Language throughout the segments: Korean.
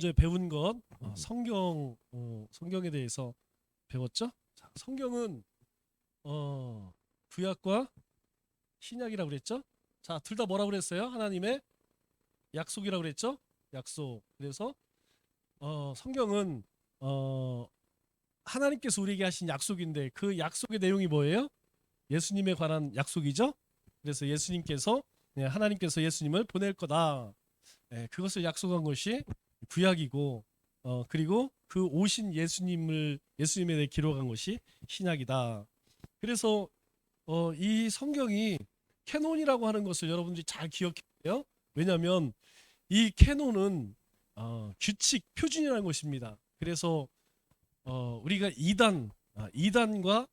지난주에 배운 것 성경에 대해서 배웠죠? 자, 성경은 구약과 신약이라고 그랬죠? 자, 둘 다 뭐라고 그랬어요? 하나님의 약속이라고 그랬죠? 약속. 그래서 성경은 하나님께서 우리에게 하신 약속인데 그 약속의 내용이 뭐예요? 예수님에 관한 약속이죠? 그래서 예수님께서 하나님께서 예수님을 보낼 거다. 그것을 약속한 것이 구약이고 그리고 그 오신 예수님에 대해 기록한 것이 신약이다. 그래서 이 성경이 캐논이라고 하는 것을 여러분들이 잘 기억해야 돼요. 왜냐하면 이 캐논은 규칙, 표준이라는 것입니다. 그래서 우리가 이단과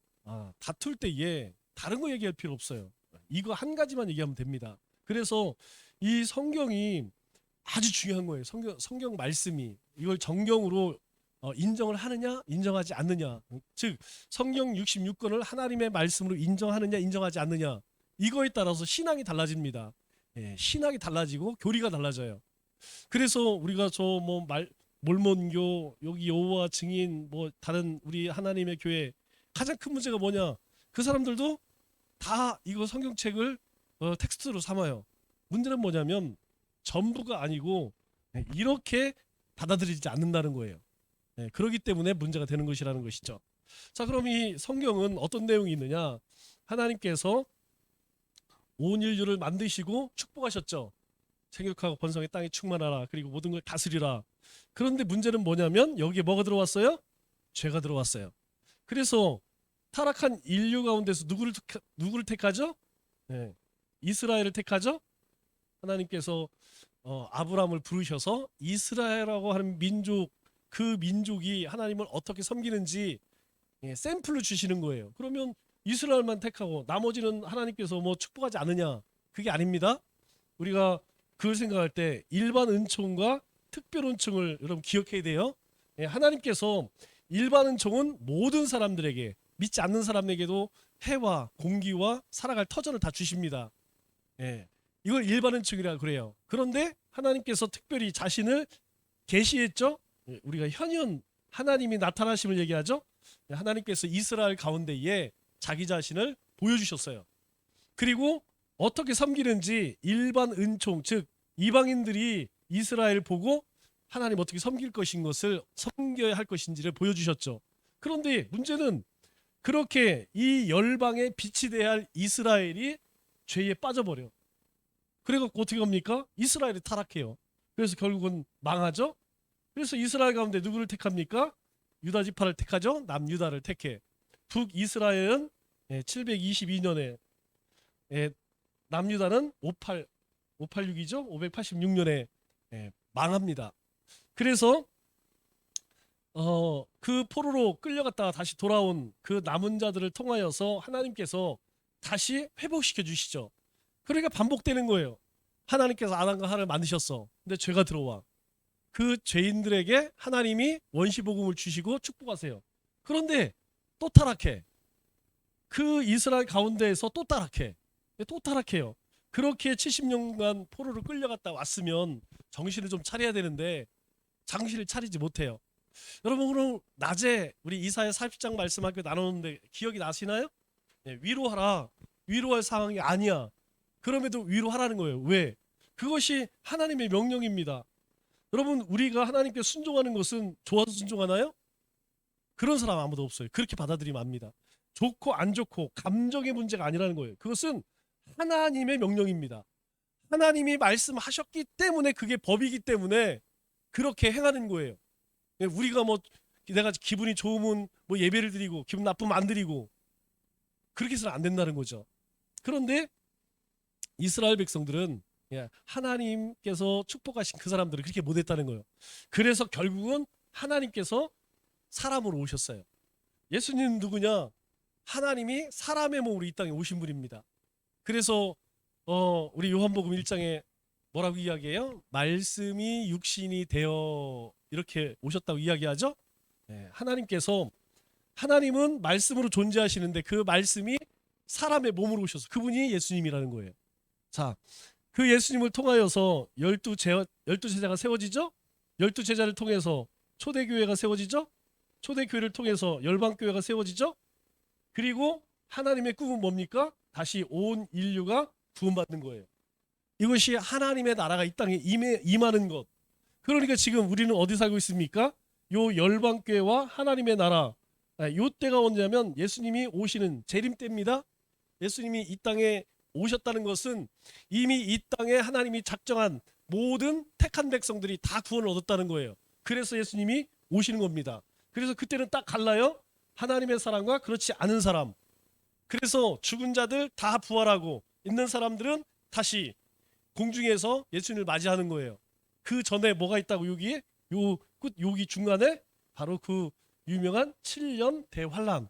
다툴 때에 다른 거 얘기할 필요 없어요. 이거 한 가지만 얘기하면 됩니다. 그래서 이 성경이 아주 중요한 거예요. 성경 말씀이 이걸 정경으로 인정을 하느냐 인정하지 않느냐, 즉 성경 66권을 하나님의 말씀으로 인정하느냐 인정하지 않느냐, 이거에 따라서 신앙이 달라집니다. 신학이 달라지고 교리가 달라져요. 그래서 우리가 몰몬교, 여기 여호와 증인, 다른 우리 하나님의 교회 가장 큰 문제가 뭐냐? 그 사람들도 다 이거 성경책을 텍스트로 삼아요. 문제는 뭐냐면 전부가 아니고 이렇게 받아들이지 않는다는 거예요. 그렇기 때문에 문제가 되는 것이라는 것이죠. 자, 그럼 이 성경은 어떤 내용이 있느냐? 하나님께서 온 인류를 만드시고 축복하셨죠. 생육하고 번성의 땅에 충만하라. 그리고 모든 걸 다스리라. 그런데 문제는 뭐냐면 여기에 뭐가 들어왔어요? 죄가 들어왔어요. 그래서 타락한 인류 가운데서 누구를 택하죠? 이스라엘을 택하죠. 하나님께서 아브라함을 부르셔서 이스라엘이라고 하는 민족, 그 민족이 하나님을 어떻게 섬기는지 샘플을 주시는 거예요. 그러면 이스라엘만 택하고 나머지는 하나님께서 축복하지 않느냐? 그게 아닙니다. 우리가 그걸 생각할 때 일반 은총과 특별 은총을 여러분 기억해야 돼요. 하나님께서 일반 은총은 모든 사람들에게, 믿지 않는 사람에게도 해와 공기와 살아갈 터전을 다 주십니다. 이걸 일반 은총이라고 그래요. 그런데 하나님께서 특별히 자신을 계시했죠. 우리가 현현 하나님이 나타나심을 얘기하죠. 하나님께서 이스라엘 가운데에 자기 자신을 보여주셨어요. 그리고 어떻게 섬기는지 일반 은총, 즉 이방인들이 이스라엘 보고 하나님 어떻게 섬길 것인 것을 섬겨야 할 것인지를 보여주셨죠. 그런데 문제는 그렇게 이 열방의 빛이 돼야 할 이스라엘이 죄에 빠져버려. 그리고 어떻게 합니까? 이스라엘이 타락해요. 그래서 결국은 망하죠. 그래서 이스라엘 가운데 누구를 택합니까? 유다 지파를 택하죠. 남유다를 택해. 북이스라엘은 722년에, 남유다는 586이죠. 586년에 망합니다. 그래서 그 포로로 끌려갔다가 다시 돌아온 그 남은 자들을 통하여서 하나님께서 다시 회복시켜 주시죠. 그러니까 반복되는 거예요. 하나님께서 아담과 하와를 만드셨어. 근데 죄가 들어와. 그 죄인들에게 하나님이 원시복음을 주시고 축복하세요. 그런데 또 타락해. 그 이스라엘 가운데에서 또 타락해. 또 타락해요. 그렇게 70년간 포로로 끌려갔다 왔으면 정신을 좀 차려야 되는데 정신을 차리지 못해요. 여러분, 그럼 낮에 우리 이사야 40장 말씀 함께 나누는데 기억이 나시나요? 위로하라. 위로할 상황이 아니야. 그럼에도 위로하라는 거예요. 왜? 그것이 하나님의 명령입니다. 여러분, 우리가 하나님께 순종하는 것은 좋아서 순종하나요? 그런 사람 아무도 없어요. 그렇게 받아들이면 압니다. 좋고 안 좋고 감정의 문제가 아니라는 거예요. 그것은 하나님의 명령입니다. 하나님이 말씀하셨기 때문에, 그게 법이기 때문에 그렇게 행하는 거예요. 우리가 내가 기분이 좋으면 예배를 드리고 기분 나쁘면 안 드리고 그렇게 해서는 안 된다는 거죠. 그런데 이스라엘 백성들은 하나님께서 축복하신 그 사람들은 그렇게 못했다는 거예요. 그래서 결국은 하나님께서 사람으로 오셨어요. 예수님은 누구냐? 하나님이 사람의 몸으로 이 땅에 오신 분입니다. 그래서 우리 요한복음 1장에 뭐라고 이야기해요? 말씀이 육신이 되어 이렇게 오셨다고 이야기하죠. 하나님은 말씀으로 존재하시는데 그 말씀이 사람의 몸으로 오셔서 그분이 예수님이라는 거예요. 자, 그 예수님을 통하여서 12제자가 세워지죠. 열두 제자를 통해서 초대교회가 세워지죠. 초대교회를 통해서 열방교회가 세워지죠. 그리고 하나님의 꿈은 뭡니까? 다시 온 인류가 구원받는 거예요. 이것이 하나님의 나라가 이 땅에 임하는 것. 그러니까 지금 우리는 어디 살고 있습니까? 요 열방교회와 하나님의 나라. 요 때가 언제냐면 예수님이 오시는 재림 때입니다. 예수님이 이 땅에 오셨다는 것은 이미 이 땅에 하나님이 작정한 모든 택한 백성들이 다 구원을 얻었다는 거예요. 그래서 예수님이 오시는 겁니다. 그래서 그때는 딱 갈라요. 하나님의 사람과 그렇지 않은 사람. 그래서 죽은 자들 다 부활하고 있는 사람들은 다시 공중에서 예수님을 맞이하는 거예요. 그 전에 뭐가 있다고 여기에? 여기 중간에 바로 그 유명한 7년 대환란.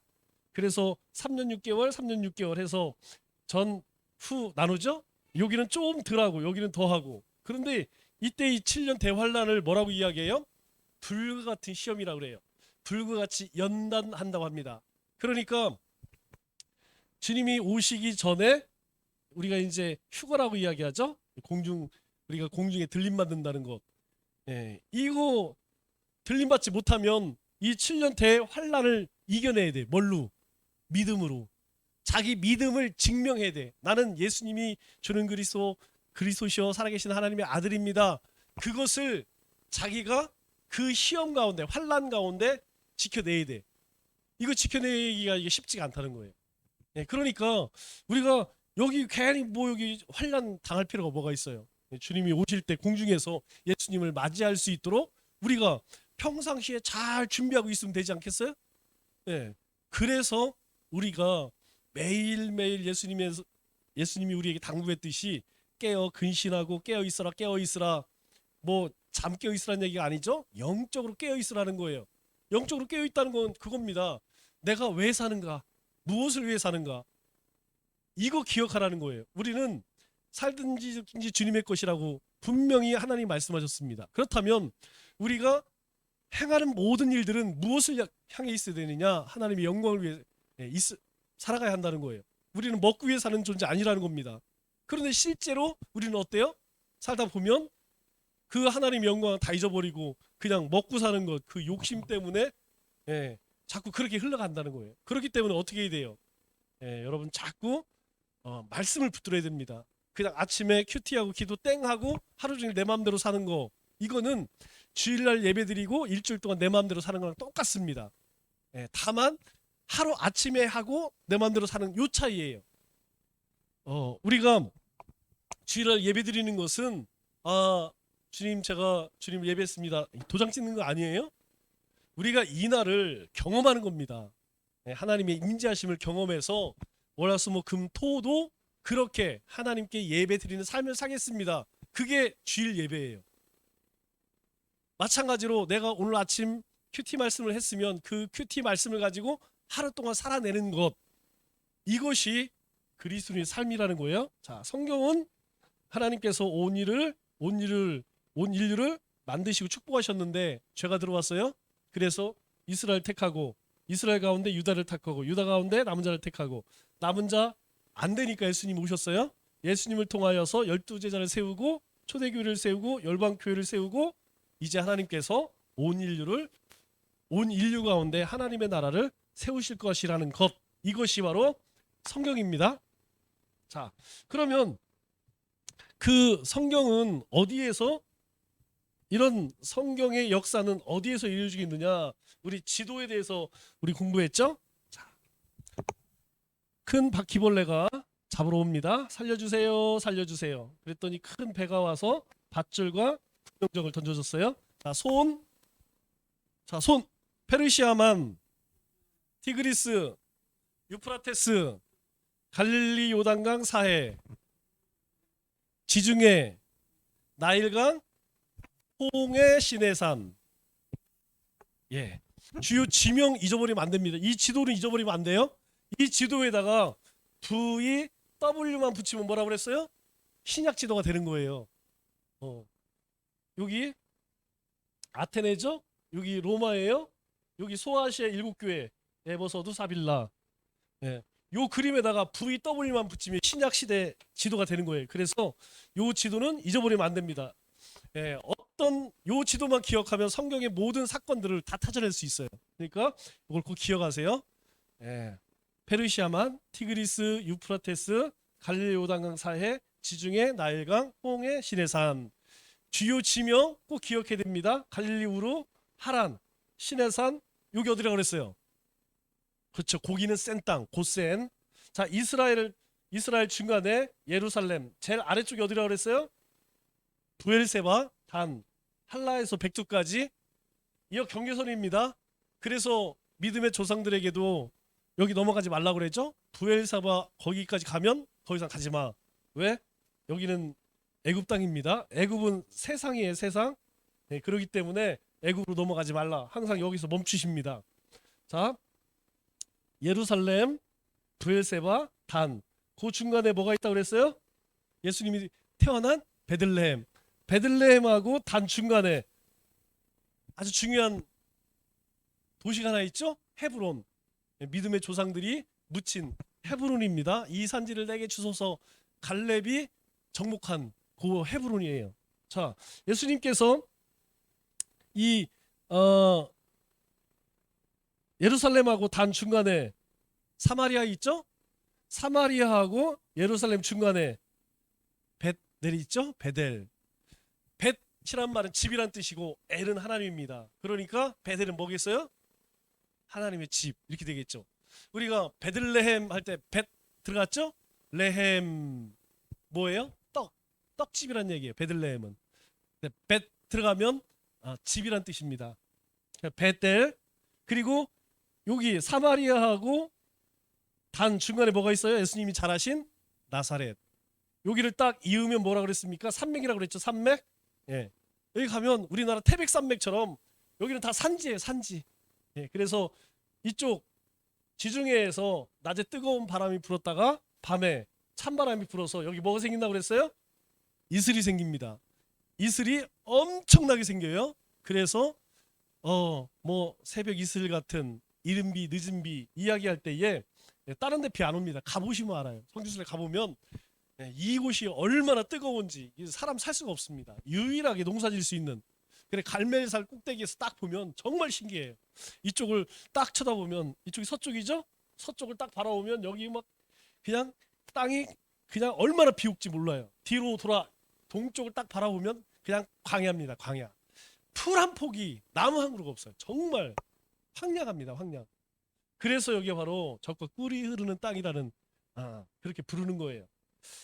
그래서 3년 6개월, 3년 6개월 해서 전 후 나누죠? 여기는 좀 덜하고 여기는 더하고. 그런데 이때 이 7년 대환란을 뭐라고 이야기해요? 불과 같은 시험이라고 그래요. 불과 같이 연단한다고 합니다. 그러니까 주님이 오시기 전에 우리가 이제 휴거라고 이야기하죠. 우리가 공중에 들림 받는다는 것. 예, 이거 들림 받지 못하면 이 7년 대환란을 이겨내야 돼. 뭘로? 믿음으로. 자기 믿음을 증명해야 돼. 나는 예수님이 주는 그리스도시요 살아계신 하나님의 아들입니다. 그것을 자기가 그 시험 가운데, 환란 가운데 지켜내야 돼. 이거 지켜내기가 이게 쉽지가 않다는 거예요. 예, 그러니까 우리가 여기 괜히 뭐 여기 환란 당할 필요가 뭐가 있어요. 예, 주님이 오실 때 공중에서 예수님을 맞이할 수 있도록 우리가 평상시에 잘 준비하고 있으면 되지 않겠어요? 예, 그래서 우리가 매일매일 예수님이 우리에게 당부했듯이 깨어 근신하고 깨어 있으라, 깨어 있으라. 뭐 잠 깨어 있으라는 얘기가 아니죠. 영적으로 깨어 있으라는 거예요. 영적으로 깨어 있다는 건 그겁니다. 내가 왜 사는가? 무엇을 위해 사는가? 이거 기억하라는 거예요. 우리는 살든지 주님의 것이라고 분명히 하나님 말씀하셨습니다. 그렇다면 우리가 행하는 모든 일들은 무엇을 향해 있어야 되느냐? 하나님의 영광을 위해 살아가야 한다는 거예요. 우리는 먹기 위해 사는 존재 아니라는 겁니다. 그런데 실제로 우리는 어때요? 살다 보면 그 하나님의 영광을 다 잊어버리고 그냥 먹고 사는 것, 그 욕심 때문에 자꾸 그렇게 흘러간다는 거예요. 그렇기 때문에 어떻게 해야 돼요? 여러분 자꾸 말씀을 붙들어야 됩니다. 그냥 아침에 큐티하고 기도 땡하고 하루 종일 내 마음대로 사는 거, 이거는 주일날 예배드리고 일주일 동안 내 마음대로 사는 거랑 똑같습니다. 다만 하루 아침에 하고 내 마음대로 사는 요 차이예요. 우리가 주일날 예배드리는 것은 주님 제가 주님 예배했습니다. 도장 찍는 거 아니에요? 우리가 이날을 경험하는 겁니다. 하나님의 임재하심을 경험해서 월화수목금토도 그렇게 하나님께 예배드리는 삶을 사겠습니다. 그게 주일 예배예요. 마찬가지로 내가 오늘 아침 큐티 말씀을 했으면 그 큐티 말씀을 가지고 하루 동안 살아내는 것, 이것이 그리스도인의 삶이라는 거예요. 자, 성경은 하나님께서 온 인류를 만드시고 축복하셨는데 죄가 들어왔어요. 그래서 이스라엘 택하고 이스라엘 가운데 유다를 택하고 유다 가운데 남은 자를 택하고 남은 자 안 되니까 예수님 오셨어요. 예수님을 통하여서 12제자를 세우고 초대교회를 세우고 열방교회를 세우고 이제 하나님께서 온 인류 가운데 하나님의 나라를 세우실 것이라는 것, 이것이 바로 성경입니다. 자, 그러면 그 성경은 어디에서, 이런 성경의 역사는 어디에서 이루어지고 있느냐? 우리 지도에 대해서 우리 공부했죠? 자, 큰 바퀴벌레가 잡으러 옵니다. 살려주세요, 살려주세요. 그랬더니 큰 배가 와서 밧줄과 구명정을 던져줬어요. 자, 손, 페르시아만, 티그리스, 유프라테스, 갈릴리 요단강 사해, 지중해, 나일강, 홍해 시내산. 예, 주요 지명 잊어버리면 안 됩니다. 이 지도는 잊어버리면 안 돼요. 이 지도에다가 VW만 붙이면 뭐라고 그랬어요? 신약 지도가 되는 거예요. 여기 아테네죠? 여기 로마예요? 여기 소아시아 7교회, 에베소도 사빌라. 예, 요 그림에다가 VW만 붙이면 신약 시대 지도가 되는 거예요. 그래서 요 지도는 잊어버리면 안 됩니다. 어떤 요 지도만 기억하면 성경의 모든 사건들을 다 찾아낼 수 있어요. 그러니까 이걸 꼭 기억하세요. 예. 페르시아만, 티그리스, 유프라테스, 갈릴리 요단강 사해, 지중해, 나일강, 홍해, 시내산. 주요 지명 꼭 기억해야 됩니다. 갈릴리 우루, 하란, 시내산. 여기 어디라고 그랬어요? 그렇죠. 고기는 센 땅, 고센. 자, 이스라엘 중간에 예루살렘. 제일 아래쪽이 어디라고 그랬어요? 부엘세바, 단, 할라에서 백두까지. 이어 경계선입니다. 그래서 믿음의 조상들에게도 여기 넘어가지 말라고 그랬죠? 부엘사바 거기까지 가면 더 이상 가지 마. 왜? 여기는 애굽 땅입니다. 애굽은 세상이에요, 세상. 네, 그렇기 때문에 애굽으로 넘어가지 말라. 항상 여기서 멈추십니다. 자, 예루살렘, 부엘세바, 단. 그 중간에 뭐가 있다고 그랬어요? 예수님이 태어난 베들레헴. 베들레헴하고 단 중간에 아주 중요한 도시가 하나 있죠? 헤브론. 믿음의 조상들이 묻힌 헤브론입니다. 이 산지를 내게 주소서. 갈렙이 정복한 그 헤브론이에요. 자, 예수님께서 이 예루살렘하고 단 중간에 사마리아 있죠? 사마리아하고 예루살렘 중간에 벳델 있죠? 베델. 벳이란 말은 집이란 뜻이고 엘은 하나님입니다. 그러니까 베델은 뭐겠어요? 하나님의 집 이렇게 되겠죠. 우리가 베들레헴 할 때 벳 들어갔죠? 레헴 뭐예요? 떡집이란 얘기예요. 베들레헴은. 벳 들어가면 집이란 뜻입니다. 베델. 그리고 여기 사마리아하고 단 중간에 뭐가 있어요? 예수님이 잘하신 나사렛. 여기를 딱 이으면 뭐라 그랬습니까? 산맥이라고 그랬죠. 산맥. 예. 여기 가면 우리나라 태백산맥처럼 여기는 다 산지예요. 산지. 예. 그래서 이쪽 지중해에서 낮에 뜨거운 바람이 불었다가 밤에 찬바람이 불어서 여기 뭐가 생긴다고 그랬어요? 이슬이 생깁니다. 이슬이 엄청나게 생겨요. 그래서 뭐 새벽 이슬 같은 이른 비 늦은 비 이야기할 때에 다른 데 비 안 옵니다. 가보시면 알아요. 성지순례 가보면 이곳이 얼마나 뜨거운지 사람 살 수가 없습니다. 유일하게 농사질 수 있는. 그래 갈멜살 꼭대기에서 딱 보면 정말 신기해요. 이쪽을 딱 쳐다보면 이쪽이 서쪽이죠? 서쪽을 딱 바라보면 여기 막 그냥 땅이 그냥 얼마나 비옥지 몰라요. 뒤로 돌아 동쪽을 딱 바라보면 그냥 광야입니다. 광야. 풀 한 폭이 나무 한 그루가 없어요. 정말 황량합니다. 황량. 그래서 여기가 바로 적과 꿀이 흐르는 땅이라는 그렇게 부르는 거예요.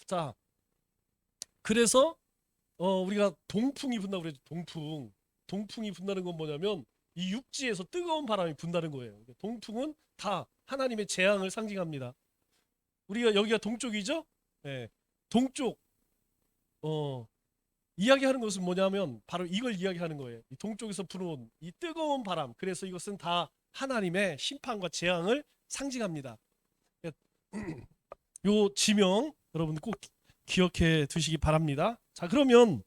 자, 그래서 우리가 동풍이 분다고 그랬죠. 동풍이 분다는 건 뭐냐면 이 육지에서 뜨거운 바람이 분다는 거예요. 동풍은 다 하나님의 재앙을 상징합니다. 우리가 여기가 동쪽이죠? 네. 동쪽 이야기하는 것은 뭐냐면 바로 이걸 이야기하는 거예요. 이 동쪽에서 불어온 이 뜨거운 바람. 그래서 이것은 다 하나님의 심판과 재앙을 상징합니다. 요 지명 여러분 꼭 기억해 두시기 바랍니다. 자, 그러면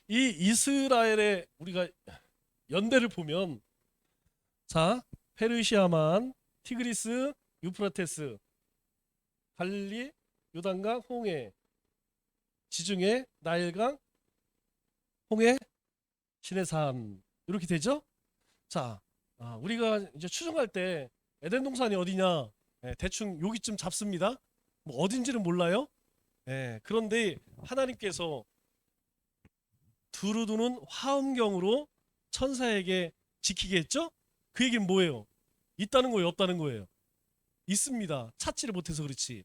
이 이스라엘의 우리가 연대를 보면 자, 페르시아만, 티그리스, 유프라테스, 갈릴리, 요단강, 홍해, 지중해, 나일강, 홍해, 시내산 이렇게 되죠? 자, 우리가 이제 추정할 때 에덴 동산이 어디냐? 대충 여기쯤 잡습니다. 뭐 어딘지는 몰라요. 그런데 하나님께서 두루두는 화엄경으로 천사에게 지키게 했죠? 그 얘기는 뭐예요? 있다는 거예요? 없다는 거예요? 있습니다. 찾지를 못해서 그렇지.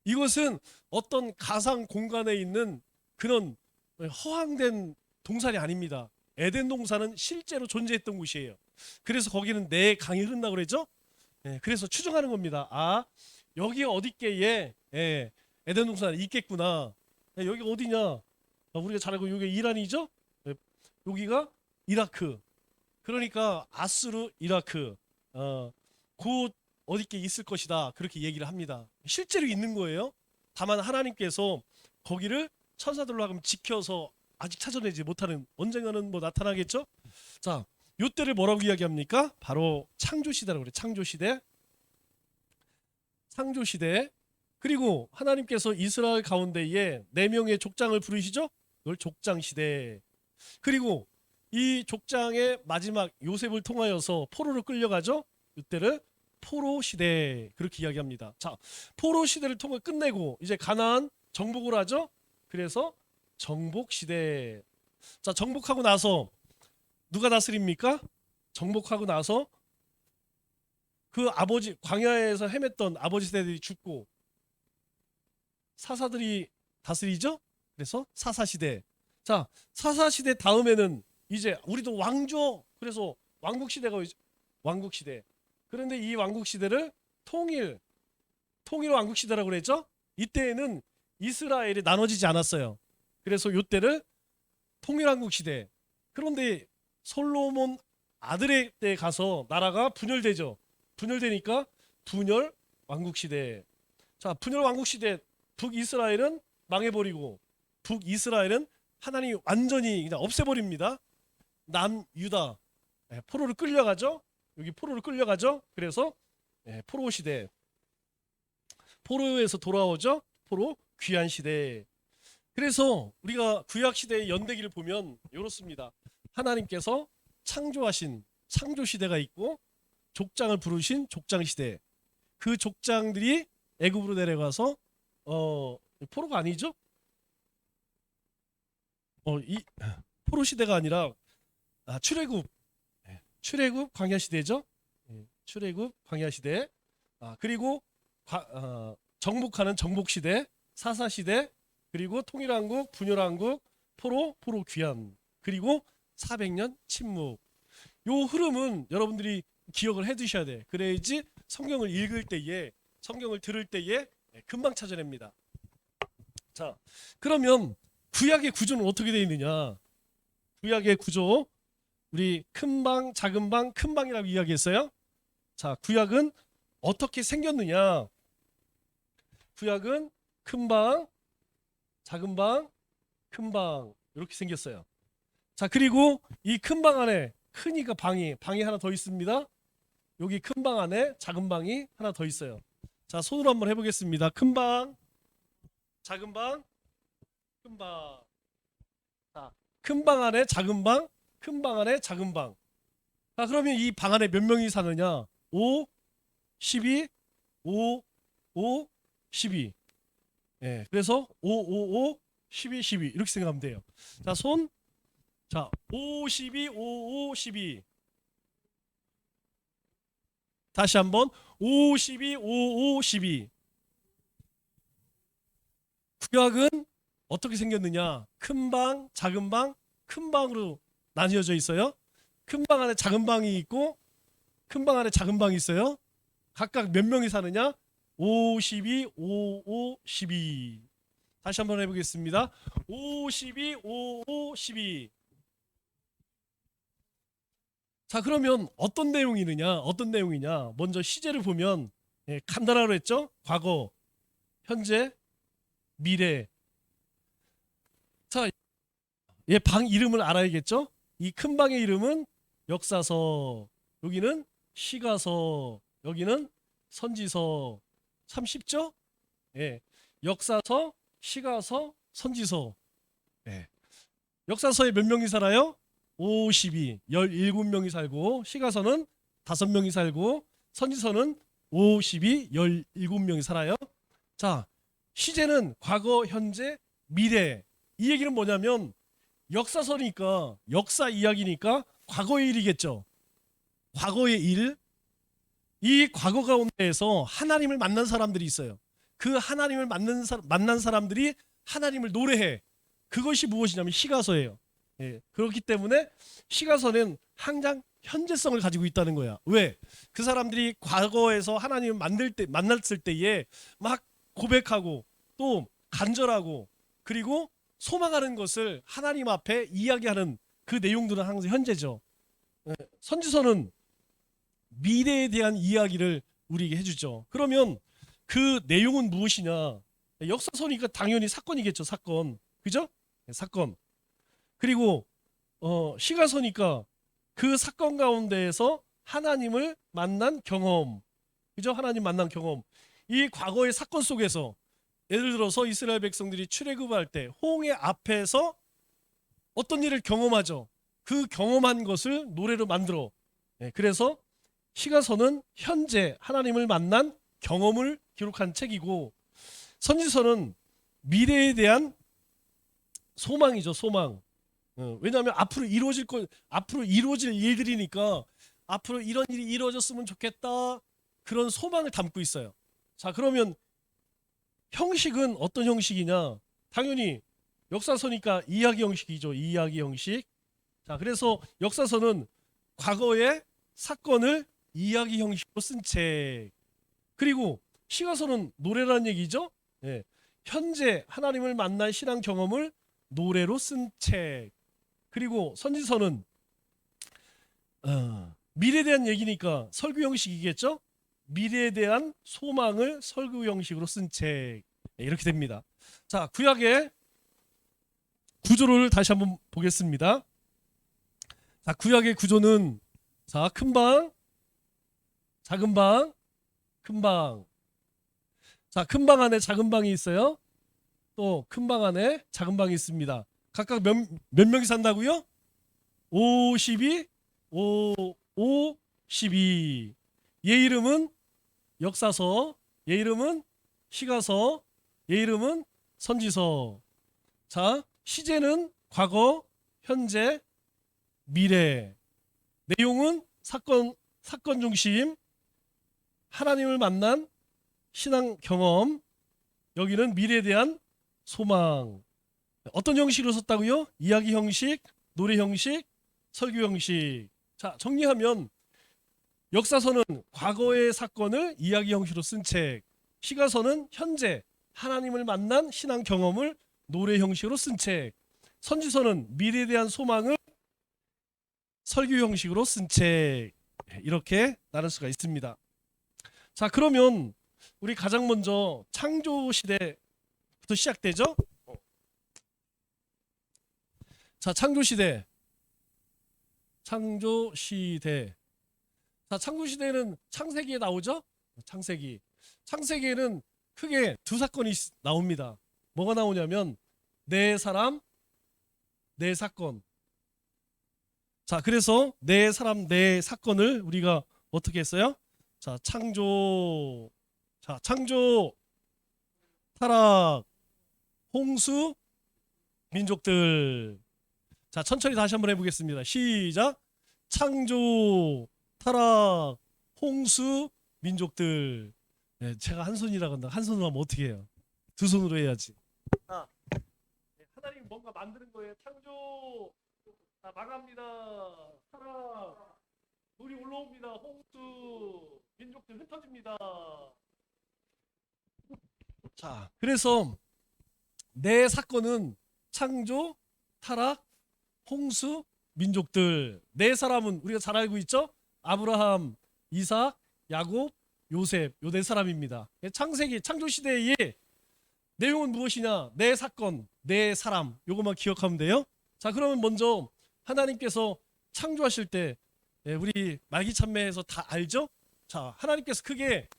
이것은 어떤 가상 공간에 있는 그런 허황된 동산이 아닙니다. 에덴 동산은 실제로 존재했던 곳이에요. 그래서 거기는 내 강이 흐른다고 그랬죠? 그래서 추정하는 겁니다. 여기 어디께에 에덴 동산 있겠구나. 여기가 어디냐? 우리가 잘 알고 여기가 이란이죠? 여기가 이라크. 그러니까 아수르 이라크 곧 어디께 있을 것이다. 그렇게 얘기를 합니다. 실제로 있는 거예요. 다만 하나님께서 거기를 천사들로 하여금 지켜서 아직 찾아내지 못하는 언젠가는 뭐 나타나겠죠? 자, 요때를 뭐라고 이야기합니까? 바로 창조시대라고 그래요. 창조시대. 창조시대. 그리고 하나님께서 이스라엘 가운데에 4명의 족장을 부르시죠? 그걸 족장시대. 그리고 이 족장의 마지막 요셉을 통하여서 포로로 끌려가죠. 이때를 포로 시대 그렇게 이야기합니다. 자, 포로 시대를 통해 끝내고 이제 가나안 정복을 하죠. 그래서 정복 시대. 자, 정복하고 나서 누가 다스립니까? 정복하고 나서 그 아버지 광야에서 헤맸던 아버지 세대들이 죽고 사사들이 다스리죠. 그래서 사사시대. 자, 사사시대 다음에는 이제 우리도 왕조. 그래서 왕국시대가 왕국시대. 그런데 이 왕국시대를 통일 왕국시대라고 그랬죠. 이때에는 이스라엘이 나눠지지 않았어요. 그래서 이때를 통일왕국시대. 그런데 솔로몬 아들의 때 가서 나라가 분열되죠. 분열되니까 분열 왕국시대. 자, 분열 왕국시대 북이스라엘은 망해버리고 북이스라엘은 하나님이 완전히 그냥 없애버립니다. 남유다 포로를 끌려가죠. 여기 포로를 끌려가죠. 그래서 포로 시대. 포로에서 돌아오죠. 포로 귀환 시대. 그래서 우리가 구약 시대의 연대기를 보면 이렇습니다. 하나님께서 창조하신 창조 시대가 있고 족장을 부르신 족장 시대. 그 족장들이 애굽으로 내려가서 포로가 아니죠? 이 포로 시대가 아니라 출애굽 광야 시대죠. 출애굽 광야 시대. 그리고 정복하는 정복 시대, 사사 시대, 그리고 통일왕국, 분열왕국, 포로 귀환, 그리고 400년 침묵. 요 흐름은 여러분들이 기억을 해두셔야 돼. 그래야지 성경을 읽을 때에, 성경을 들을 때에 금방 찾아냅니다. 자, 그러면 구약의 구조는 어떻게 되어 있느냐? 구약의 구조, 우리 큰 방, 작은 방, 큰 방이라고 이야기했어요. 자, 구약은 어떻게 생겼느냐? 구약은 큰 방, 작은 방, 큰 방 이렇게 생겼어요. 자, 그리고 이 큰 방 안에 크니까 방이 하나 더 있습니다. 여기 큰 방 안에 작은 방이 하나 더 있어요. 자, 손으로 한번 해보겠습니다. 큰 방, 작은 방, 큰 방. 자, 큰 방 안에 작은 방, 큰 방 안에 작은 방. 자, 그러면 이 방 안에 몇 명이 사느냐? 5, 12, 5, 5, 12. 예, 그래서 5, 5, 5, 12, 12 이렇게 생각하면 돼요. 자, 손. 자, 5, 12, 5, 5, 12. 다시 한번 5, 12, 5, 5, 12. 구약은 어떻게 생겼느냐? 큰 방, 작은 방, 큰 방으로 나뉘어져 있어요. 큰 방 안에 작은 방이 있고 큰 방 안에 작은 방이 있어요. 각각 몇 명이 사느냐? 5, 12, 5, 5, 12. 다시 한번 해보겠습니다. 5, 12, 5, 5, 12. 자, 그러면 어떤 내용이느냐? 어떤 내용이냐? 먼저 시제를 보면 간단하고 했죠? 과거, 현재, 미래. 자, 얘 방 이름을 알아야겠죠? 이 큰 방의 이름은 역사서, 여기는 시가서, 여기는 선지서. 참 쉽죠? 예. 역사서, 시가서, 선지서. 예. 역사서에 몇 명이 살아요? 52, 17명이 살고, 시가서는 5명이 살고, 선지서는 52, 17명이 살아요. 자, 시제는 과거, 현재, 미래. 이 얘기는 뭐냐면 역사서니까, 역사 이야기니까 과거의 일이겠죠. 과거의 일. 이 과거 가운데에서 하나님을 만난 사람들이 있어요. 그 하나님을 만난 사람들이 하나님을 노래해. 그것이 무엇이냐면 시가서예요. 예, 그렇기 때문에 시가서는 항상 현재성을 가지고 있다는 거야. 왜? 그 사람들이 과거에서 하나님을 만났을 때에 막 고백하고 또 간절하고 그리고 소망하는 것을 하나님 앞에 이야기하는 그 내용들은 항상 현재죠. 예, 선지서는 미래에 대한 이야기를 우리에게 해주죠. 그러면 그 내용은 무엇이냐? 역사서니까 당연히 사건이겠죠. 사건. 그죠? 네, 사건. 그리고 시가서니까 그 사건 가운데에서 하나님을 만난 경험. 그죠? 하나님 만난 경험. 이 과거의 사건 속에서 예를 들어서 이스라엘 백성들이 출애굽할 때 홍해 앞에서 어떤 일을 경험하죠. 그 경험한 것을 노래로 만들어. 그래서 시가서는 현재 하나님을 만난 경험을 기록한 책이고, 선지서는 미래에 대한 소망이죠, 소망. 왜냐하면 앞으로 이루어질 일들이니까 앞으로 이런 일이 이루어졌으면 좋겠다, 그런 소망을 담고 있어요. 자, 그러면 형식은 어떤 형식이냐? 당연히 역사서니까 이야기 형식이죠. 이야기 형식. 자, 그래서 역사서는 과거의 사건을 이야기 형식으로 쓴 책. 그리고 시가서는 노래라는 얘기죠. 예. 현재 하나님을 만난 신앙 경험을 노래로 쓴 책. 그리고 선지서는 미래에 대한 얘기니까 설교 형식이겠죠. 미래에 대한 소망을 설교 형식으로 쓴 책. 이렇게 됩니다. 자, 구약의 구조를 다시 한번 보겠습니다. 자, 구약의 구조는, 자, 큰 방, 작은 방, 큰 방. 자, 큰 방 안에 작은 방이 있어요. 또 큰 방 안에 작은 방이 있습니다. 각각 몇 명이 산다고요? 52, 52. 얘 이름은 역사서, 얘 이름은 시가서, 얘 이름은 선지서. 자, 시제는 과거, 현재, 미래. 내용은 사건 중심, 하나님을 만난 신앙 경험. 여기는 미래에 대한 소망. 어떤 형식으로 썼다고요? 이야기 형식, 노래 형식, 설교 형식. 자, 정리하면 역사서는 과거의 사건을 이야기 형식으로 쓴 책, 시가서는 현재 하나님을 만난 신앙 경험을 노래 형식으로 쓴 책, 선지서는 미래에 대한 소망을 설교 형식으로 쓴 책. 이렇게 나눌 수가 있습니다. 자, 그러면 우리 가장 먼저 창조 시대부터 시작되죠? 자, 창조 시대. 자, 창조 시대는 창세기에 나오죠? 창세기에는 크게 두 사건이 나옵니다. 뭐가 나오냐면 네 사람, 네 사건. 자, 그래서 네 사람, 네 사건을 우리가 어떻게 했어요? 자, 창조, 타락, 홍수, 민족들. 자, 천천히 다시 한번 해보겠습니다. 시작. 창조, 타락, 홍수, 민족들. 네, 제가 한 손이라고 한다. 한 손으로 하면 어떻게 해요? 두 손으로 해야지. 하나님 뭔가 만드는 거예요. 창조. 자, 망합니다. 타락. 물이 올라옵니다. 홍수. 민족들 흩어집니다. 자, 그래서 내 사건은 창조, 타락, 홍수, 민족들. 네 사람은 우리가 잘 알고 있죠? 아브라함, 이삭, 야곱, 요셉. 요 네 사람입니다. 창세기, 창조 시대의 내용은 무엇이냐? 네 사건, 네 사람. 요것만 기억하면 돼요. 자, 그러면 먼저 하나님께서 창조하실 때, 우리 말기찬매에서 다 알죠? 자, 하나님께서 크게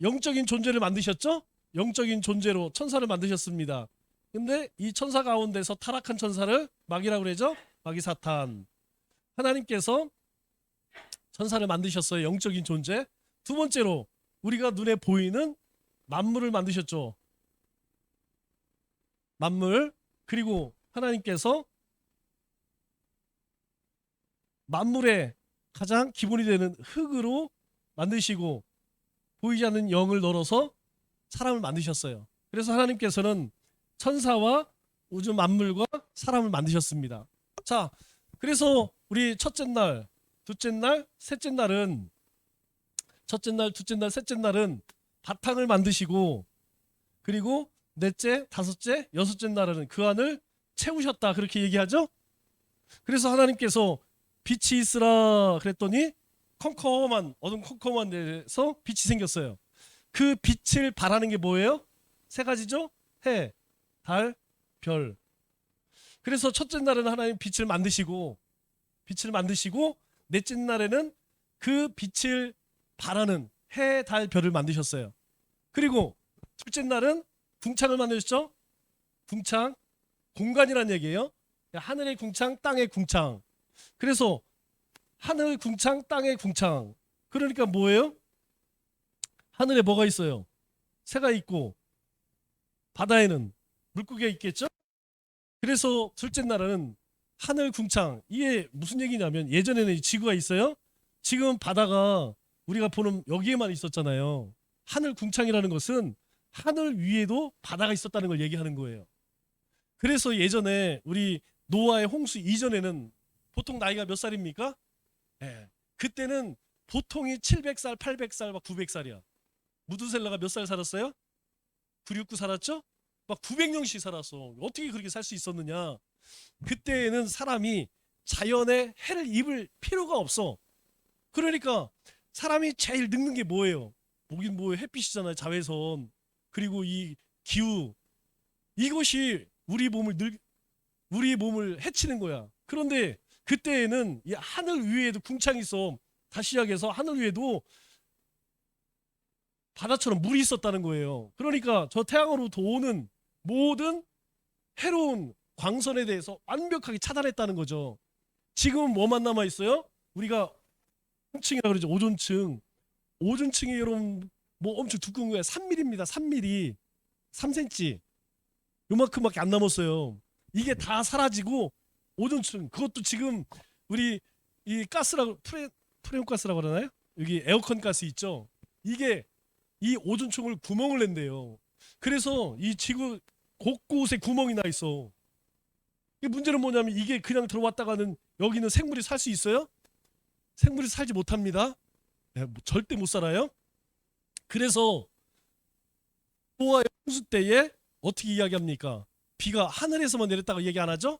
영적인 존재를 만드셨죠? 영적인 존재로 천사를 만드셨습니다. 근데 이 천사 가운데서 타락한 천사를 마귀라고 그러죠? 마귀 사탄. 하나님께서 천사를 만드셨어요. 영적인 존재. 두 번째로 우리가 눈에 보이는 만물을 만드셨죠. 만물. 그리고 하나님께서 만물의 가장 기본이 되는 흙으로 만드시고 보이지 않는 영을 넣어서 사람을 만드셨어요. 그래서 하나님께서는 천사와 우주 만물과 사람을 만드셨습니다. 자, 그래서 우리 첫째 날, 둘째 날, 셋째 날은, 첫째 날, 둘째 날, 셋째 날은 바탕을 만드시고, 그리고 넷째, 다섯째, 여섯째 날은 그 안을 채우셨다, 그렇게 얘기하죠. 그래서 하나님께서 빛이 있으라 그랬더니 어둠 컴컴한 데서 빛이 생겼어요. 그 빛을 발하는 게 뭐예요? 세 가지죠. 해, 달, 별. 그래서 첫째 날은 하나님 빛을 만드시고 넷째 날에는 그 빛을 발하는 해, 달, 별을 만드셨어요. 그리고 둘째 날은 궁창을 만드셨죠. 궁창, 공간이란 얘기예요. 하늘의 궁창, 땅의 궁창. 그래서 하늘 궁창, 땅의 궁창. 그러니까 뭐예요? 하늘에 뭐가 있어요? 새가 있고 바다에는 물고기가 있겠죠? 그래서 둘째 나라는 하늘 궁창. 이게 무슨 얘기냐면 예전에는 지구가 있어요. 지금 바다가 우리가 보는 여기에만 있었잖아요. 하늘 궁창이라는 것은 하늘 위에도 바다가 있었다는 걸 얘기하는 거예요. 그래서 예전에 우리 노아의 홍수 이전에는 보통 나이가 몇 살입니까? 예. 그때는 보통이 700살, 800살, 막 900살이야. 무드셀라가 몇 살 살았어요? 969 살았죠? 막 900년씩 살았어. 어떻게 그렇게 살 수 있었느냐? 그때는 사람이 자연의 해를 입을 필요가 없어. 그러니까 사람이 제일 늙는 게 뭐예요? 보긴 뭐예요? 햇빛이잖아요. 자외선. 그리고 이 기후. 이것이 우리 몸을 해치는 거야. 그런데 그때에는 이 하늘 위에도 궁창이 있어. 다시 시작해서 하늘 위에도 바다처럼 물이 있었다는 거예요. 그러니까 저 태양으로부터 오는 모든 해로운 광선에 대해서 완벽하게 차단했다는 거죠. 지금은 뭐만 남아 있어요? 우리가 오존층이라고 그러죠. 오존층. 오존층이 여러분 뭐 엄청 두꺼운 거야. 3mm입니다. 3mm. 3cm. 요만큼밖에 안 남았어요. 이게 다 사라지고 오존층. 그것도 지금 우리 이 가스라고 프레온 가스라고 그러나요? 여기 에어컨 가스 있죠. 이게 이 오존층을 구멍을 낸대요. 그래서 이 지구 곳곳에 구멍이 나 있어. 이 문제는 뭐냐면 이게 그냥 들어왔다가는 여기는 생물이 살 수 있어요? 생물이 살지 못합니다. 네, 절대 못 살아요. 그래서 노아의 홍수 때에 어떻게 이야기합니까? 비가 하늘에서만 내렸다고 얘기 안 하죠?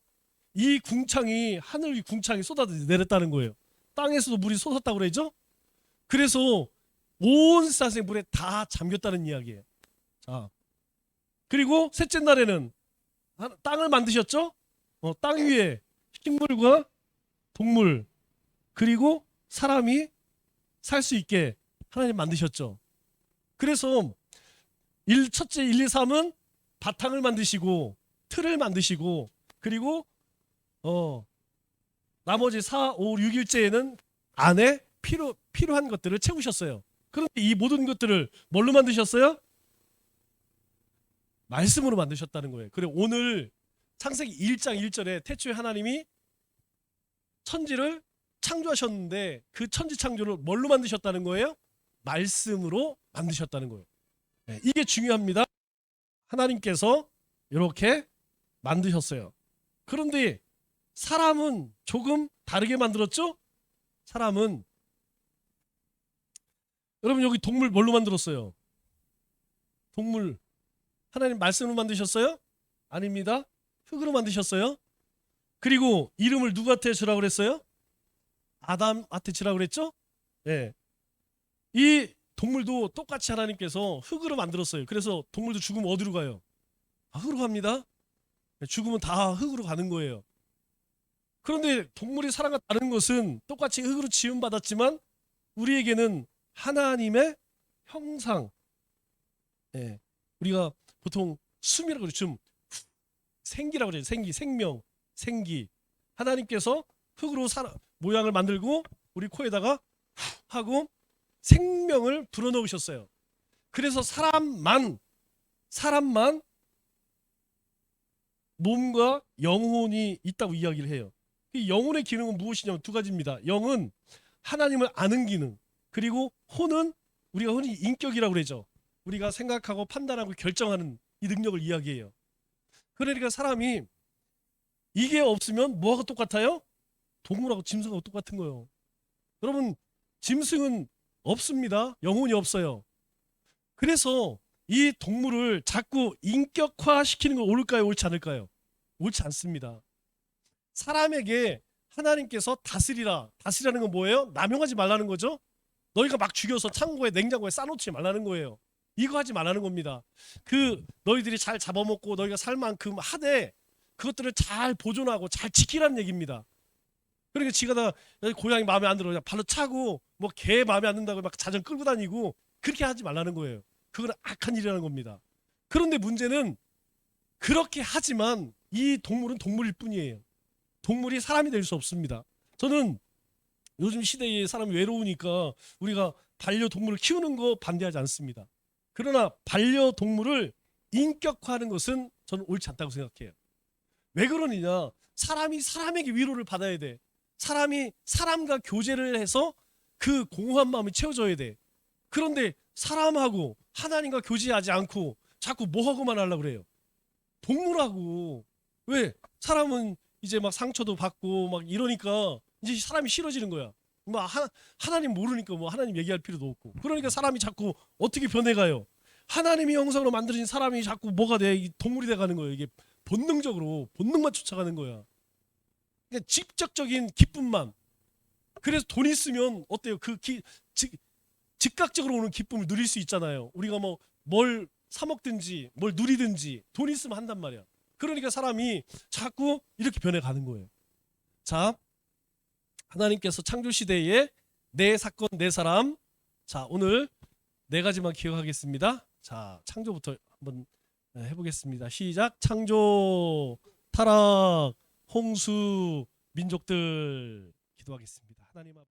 이 궁창이 하늘 위 궁창이 쏟아져 내렸다는 거예요. 땅에서도 물이 쏟았다고 그러죠? 그래서 온 세상의 물에 다 잠겼다는 이야기예요. 자, 그리고 셋째 날에는 땅을 만드셨죠? 땅 위에 식물과 동물 그리고 사람이 살 수 있게 하나님 만드셨죠. 그래서 첫째 1, 2, 3은 바탕을 만드시고 틀을 만드시고 그리고 나머지 4, 5, 6일째에는 안에 필요한 것들을 채우셨어요. 그런데 이 모든 것들을 뭘로 만드셨어요? 말씀으로 만드셨다는 거예요. 그리고 오늘 창세기 1장 1절에 태초에 하나님이 천지를 창조하셨는데 그 천지 창조를 뭘로 만드셨다는 거예요? 말씀으로 만드셨다는 거예요. 네, 이게 중요합니다. 하나님께서 이렇게 만드셨어요. 그런데 사람은 조금 다르게 만들었죠? 사람은 여러분 여기 동물 뭘로 만들었어요? 동물 하나님 말씀으로 만드셨어요? 아닙니다. 흙으로 만드셨어요. 그리고 이름을 누구한테 주라고 그랬어요? 아담한테 주라고 그랬죠? 네. 이 동물도 똑같이 하나님께서 흙으로 만들었어요. 그래서 동물도 죽으면 어디로 가요? 흙으로 갑니다. 죽으면 다 흙으로 가는 거예요. 그런데 동물이 살아가 다른 것은 똑같이 흙으로 지음받았지만 우리에게는 하나님의 형상, 예, 우리가 보통 숨이라고 그러죠. 생기라고 그러죠. 생기, 생명, 생기. 하나님께서 흙으로 모양을 만들고 우리 코에다가 하고 생명을 불어넣으셨어요. 그래서 사람만 몸과 영혼이 있다고 이야기를 해요. 이 영혼의 기능은 무엇이냐면 두 가지입니다. 영은 하나님을 아는 기능, 그리고 혼은 우리가 흔히 인격이라고 그러죠. 우리가 생각하고 판단하고 결정하는 이 능력을 이야기해요. 그러니까 사람이 이게 없으면 뭐가 똑같아요? 동물하고 짐승하고 똑같은 거예요. 여러분 짐승은 없습니다. 영혼이 없어요. 그래서 이 동물을 자꾸 인격화시키는 건 옳을까요? 옳지 않을까요? 옳지 않습니다. 사람에게 하나님께서 다스리라는 건 뭐예요? 남용하지 말라는 거죠. 너희가 막 죽여서 창고에 냉장고에 싸놓지 말라는 거예요. 이거 하지 말라는 겁니다. 너희들이 잘 잡아먹고 너희가 살 만큼 하되 그것들을 잘 보존하고 잘 지키라는 얘기입니다. 그러니까 지가 다 고양이 마음에 안 들어 그냥 발로 차고 뭐 개 마음에 안 든다고 막 자전 끌고 다니고 그렇게 하지 말라는 거예요. 그건 악한 일이라는 겁니다. 그런데 문제는 그렇게 하지만 이 동물은 동물일 뿐이에요. 동물이 사람이 될 수 없습니다. 저는 요즘 시대에 사람이 외로우니까 우리가 반려동물을 키우는 거 반대하지 않습니다. 그러나 반려동물을 인격화하는 것은 저는 옳지 않다고 생각해요. 왜 그러느냐? 사람이 사람에게 위로를 받아야 돼. 사람이 사람과 교제를 해서 그 공허한 마음이 채워져야 돼. 그런데 사람하고 하나님과 교제하지 않고 자꾸 뭐하고만 하려고 그래요. 동물하고. 왜? 사람은 이제 막 상처도 받고 막 이러니까 이제 사람이 싫어지는 거야. 뭐 하나님 모르니까 뭐 하나님 얘기할 필요도 없고. 그러니까 사람이 자꾸 어떻게 변해가요? 하나님의 형상으로 만들어진 사람이 자꾸 뭐가 돼? 이 동물이 돼가는 거예요. 이게 본능적으로 본능만 쫓아가는 거야. 그러니까 직접적인 기쁨만. 그래서 돈 있으면 어때요? 즉각적으로 오는 기쁨을 누릴 수 있잖아요. 우리가 뭐 뭘 사 먹든지 뭘 누리든지 돈 있으면 한단 말이야. 그러니까 사람이 자꾸 이렇게 변해가는 거예요. 자, 하나님께서 창조 시대에 내 사건 내 사람. 자, 오늘 네 가지만 기억하겠습니다. 자, 창조부터 한번 해보겠습니다. 시작. 창조, 타락, 홍수, 민족들 기도하겠습니다. 하나님 앞에